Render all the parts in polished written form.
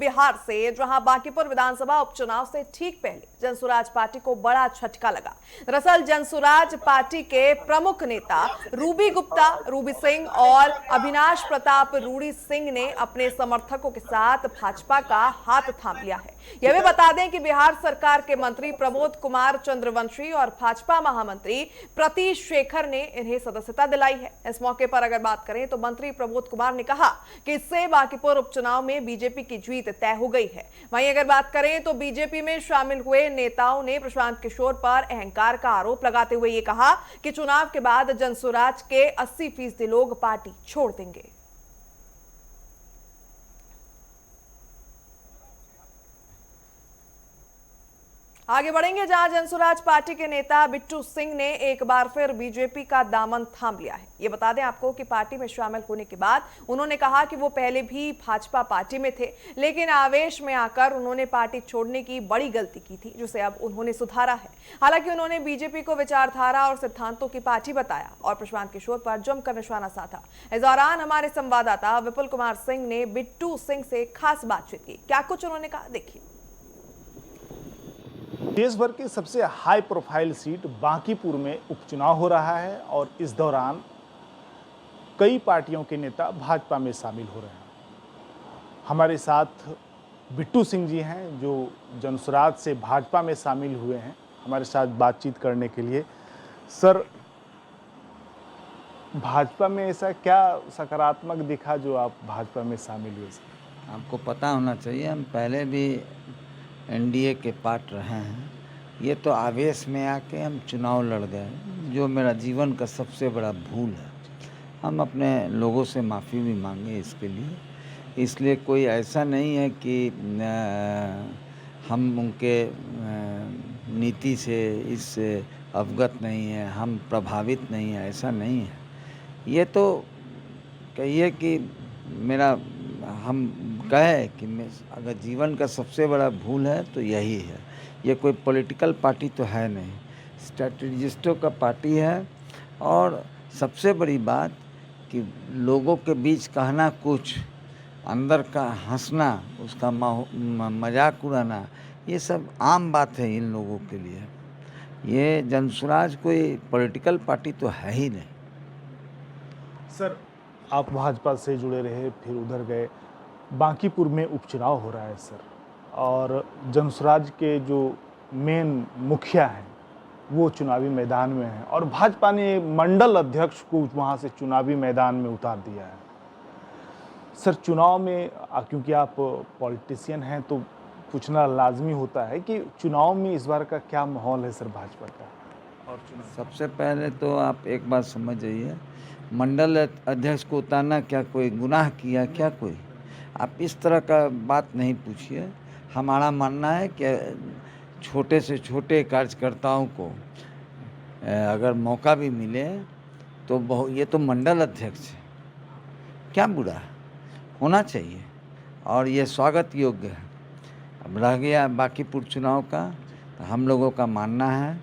बिहार से, जहां बांकीपुर विधानसभा उपचुनाव से ठीक पहले जनसुराज पार्टी को बड़ा झटका लगा। दरअसल जनसुराज पार्टी के प्रमुख नेता रूबी गुप्ता, रूबी सिंह और अविनाश प्रताप रूडी सिंह ने अपने समर्थकों के साथ भाजपा का हाथ थाम लिया है। यह भी बता दें कि बिहार सरकार के मंत्री प्रमोद कुमार चंद्रवंशी और भाजपा महामंत्री प्रतीश शेखर ने इन्हें सदस्यता दिलाई है। इस मौके पर अगर बात करें तो मंत्री प्रमोद कुमार ने कहा कि इससे बांकीपुर उपचुनाव में बीजेपी की जीत तय हो गई है। वहीं अगर बात करें तो बीजेपी में शामिल हुए नेताओं ने प्रशांत किशोर पर अहंकार का आरोप लगाते हुए ये कहा कि चुनाव के बाद जनसुराज के 80% लोग पार्टी छोड़ देंगे। आगे बढ़ेंगे जहां जनसुराज पार्टी के नेता बिट्टू सिंह ने एक बार फिर बीजेपी का दामन थाम लिया है। ये बता दें आपको कि पार्टी में शामिल होने के बाद उन्होंने कहा कि वो पहले भी भाजपा पार्टी में थे, लेकिन आवेश में आकर उन्होंने पार्टी छोड़ने की बड़ी गलती की थी, जिसे अब उन्होंने सुधारा है। हालांकि उन्होंने बीजेपी को विचारधारा और सिद्धांतों की पार्टी बताया और प्रशांत किशोर पर जमकर निशाना साधा। इस दौरान हमारे संवाददाता विपुल कुमार सिंह ने बिट्टू सिंह से खास बातचीत की। क्या कुछ उन्होंने कहा, देखिए। देश भर की सबसे हाई प्रोफाइल सीट बांकीपुर में उपचुनाव हो रहा है और इस दौरान कई पार्टियों के नेता भाजपा में शामिल हो रहे हैं। हमारे साथ बिट्टू सिंह जी हैं जो जनसुराज से भाजपा में शामिल हुए हैं, हमारे साथ बातचीत करने के लिए। सर, भाजपा में ऐसा क्या सकारात्मक दिखा जो आप भाजपा में शामिल हुए? सर, आपको पता होना चाहिए हम पहले भी एनडीए के पार्ट रहे हैं। ये तो आवेश में आके हम चुनाव लड़ गए, जो मेरा जीवन का सबसे बड़ा भूल है। हम अपने लोगों से माफ़ी भी मांगे इसके लिए। इसलिए कोई ऐसा नहीं है कि हम उनके नीति से इससे अवगत नहीं है, हम प्रभावित नहीं है, ऐसा नहीं है। ये तो कहिए कि मेरा हम कहे कि मैं अगर जीवन का सबसे बड़ा भूल है तो यही है। ये कोई पॉलिटिकल पार्टी तो है नहीं, स्ट्रैटेजिस्टों का पार्टी है। और सबसे बड़ी बात कि लोगों के बीच कहना कुछ, अंदर का हंसना, उसका मजाक उड़ाना, ये सब आम बात है इन लोगों के लिए। ये जनसुराज कोई पॉलिटिकल पार्टी तो है ही नहीं। सर, आप भाजपा से जुड़े रहे, फिर उधर गए, बांकीपुर में उपचुनाव हो रहा है सर, और जनसुराज के जो मेन मुखिया हैं वो चुनावी मैदान में हैं और भाजपा ने मंडल अध्यक्ष को वहाँ से चुनावी मैदान में उतार दिया है। सर, चुनाव में क्योंकि आप पॉलिटिशियन हैं तो पूछना लाजमी होता है कि चुनाव में इस बार का क्या माहौल है सर भाजपा का? और सबसे पहले तो आप एक बात समझ जाइए, मंडल अध्यक्ष को उतारना क्या कोई गुनाह किया क्या कोई? आप इस तरह का बात नहीं पूछिए। हमारा मानना है कि छोटे से छोटे कार्यकर्ताओं को अगर मौका भी मिले तो ये तो मंडल अध्यक्ष है, क्या बुरा है, होना चाहिए और ये स्वागत योग्य है। अब रह गया बांकीपुर चुनाव का, तो हम लोगों का मानना है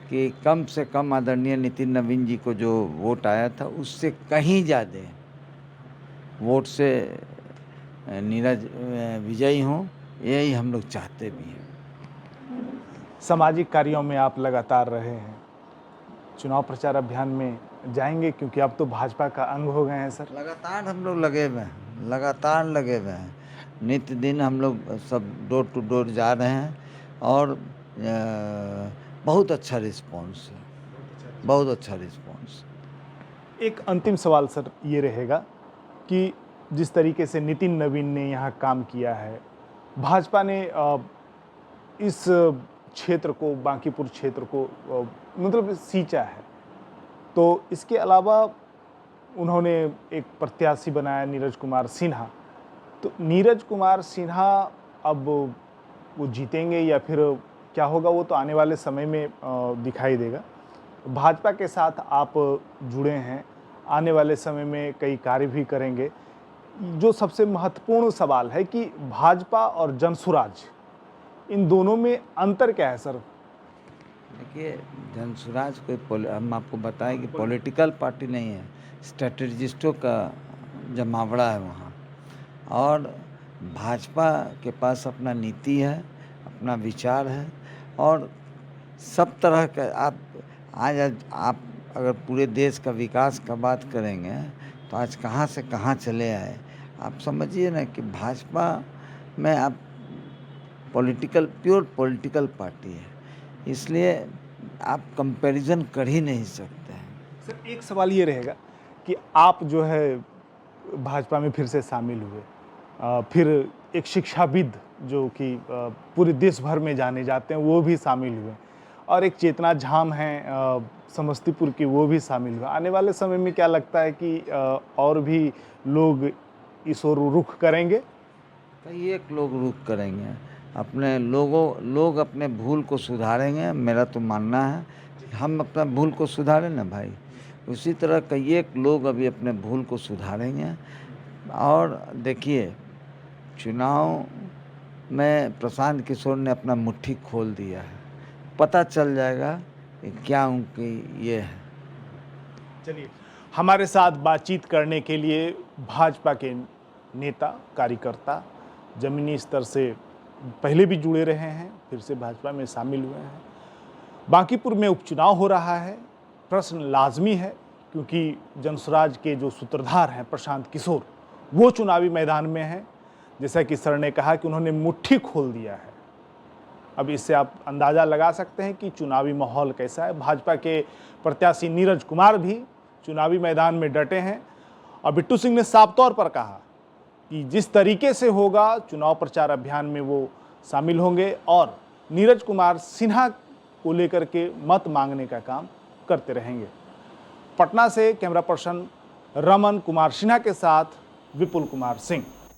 कि कम से कम आदरणीय नितिन नवीन जी को जो वोट आया था उससे कहीं ज़्यादा वोट से नीरज विजयी हों, यही हम लोग चाहते भी हैं। सामाजिक कार्यों में आप लगातार रहे हैं, चुनाव प्रचार अभियान में जाएंगे क्योंकि अब तो भाजपा का अंग हो गए हैं सर? लगातार हम लोग लगे हुए हैं, लगातार लगे हुए हैं। नित्य दिन हम लोग सब डोर टू डोर जा रहे हैं और बहुत अच्छा रिस्पॉन्स है, बहुत अच्छा रिस्पॉन्स। एक अंतिम सवाल सर ये रहेगा कि जिस तरीके से नितिन नवीन ने यहाँ काम किया है, भाजपा ने इस क्षेत्र को, बांकीपुर क्षेत्र को मतलब सींचा है, तो इसके अलावा उन्होंने एक प्रत्याशी बनाया नीरज कुमार सिन्हा। तो नीरज कुमार सिन्हा अब वो जीतेंगे या फिर क्या होगा वो तो आने वाले समय में दिखाई देगा। भाजपा के साथ आप जुड़े हैं, आने वाले समय में कई कार्य भी करेंगे। जो सबसे महत्वपूर्ण सवाल है कि भाजपा और जनसुराज, इन दोनों में अंतर क्या है सर? देखिए, जनसुराज कोई हम आपको बताएं कि पॉलिटिकल पार्टी नहीं है, स्ट्रैटेजिस्टों का जमावड़ा है वहाँ। और भाजपा के पास अपना नीति है, अपना विचार है और सब तरह का आज आप अगर पूरे देश का विकास का बात करेंगे तो आज कहाँ से कहाँ चले आए। आप समझिए ना कि भाजपा में आप प्योर पॉलिटिकल पार्टी है, इसलिए आप कंपैरिजन कर ही नहीं सकते हैं। सर एक सवाल ये रहेगा कि आप जो है भाजपा में फिर से शामिल हुए, फिर एक शिक्षाविद जो कि पूरे देश भर में जाने जाते हैं वो भी शामिल हुए, और एक चेतना झाम हैं समस्तीपुर की, वो भी शामिल हुए। आने वाले समय में क्या लगता है कि और भी लोग इस ओर रुख करेंगे? कई एक लोग रुख करेंगे, अपने लोग अपने भूल को सुधारेंगे। मेरा तो मानना है हम अपना भूल को सुधारें ना भाई, उसी तरह कई एक लोग अभी अपने भूल को सुधारेंगे। और देखिए चुनाव में प्रशांत किशोर ने अपना मुट्ठी खोल दिया है, पता चल जाएगा कि क्या उनकी ये है। चलिए, हमारे साथ बातचीत करने के लिए भाजपा के नेता कार्यकर्ता जमीनी स्तर से पहले भी जुड़े रहे हैं, फिर से भाजपा में शामिल हुए हैं। बांकीपुर में उपचुनाव हो रहा है, प्रश्न लाजमी है क्योंकि जनसुराज के जो सूत्रधार हैं प्रशांत किशोर, वो चुनावी मैदान में हैं। जैसा कि सर ने कहा कि उन्होंने मुट्ठी खोल दिया है। अब इससे आप अंदाज़ा लगा सकते हैं कि चुनावी माहौल कैसा है। भाजपा के प्रत्याशी नीरज कुमार भी चुनावी मैदान में डटे हैं और बिट्टू सिंह ने साफ तौर पर कहा कि जिस तरीके से होगा चुनाव प्रचार अभियान में वो शामिल होंगे और नीरज कुमार सिन्हा को लेकर के मत मांगने का काम करते रहेंगे। पटना से कैमरा पर्सन रमन कुमार सिन्हा के साथ विपुल कुमार सिंह।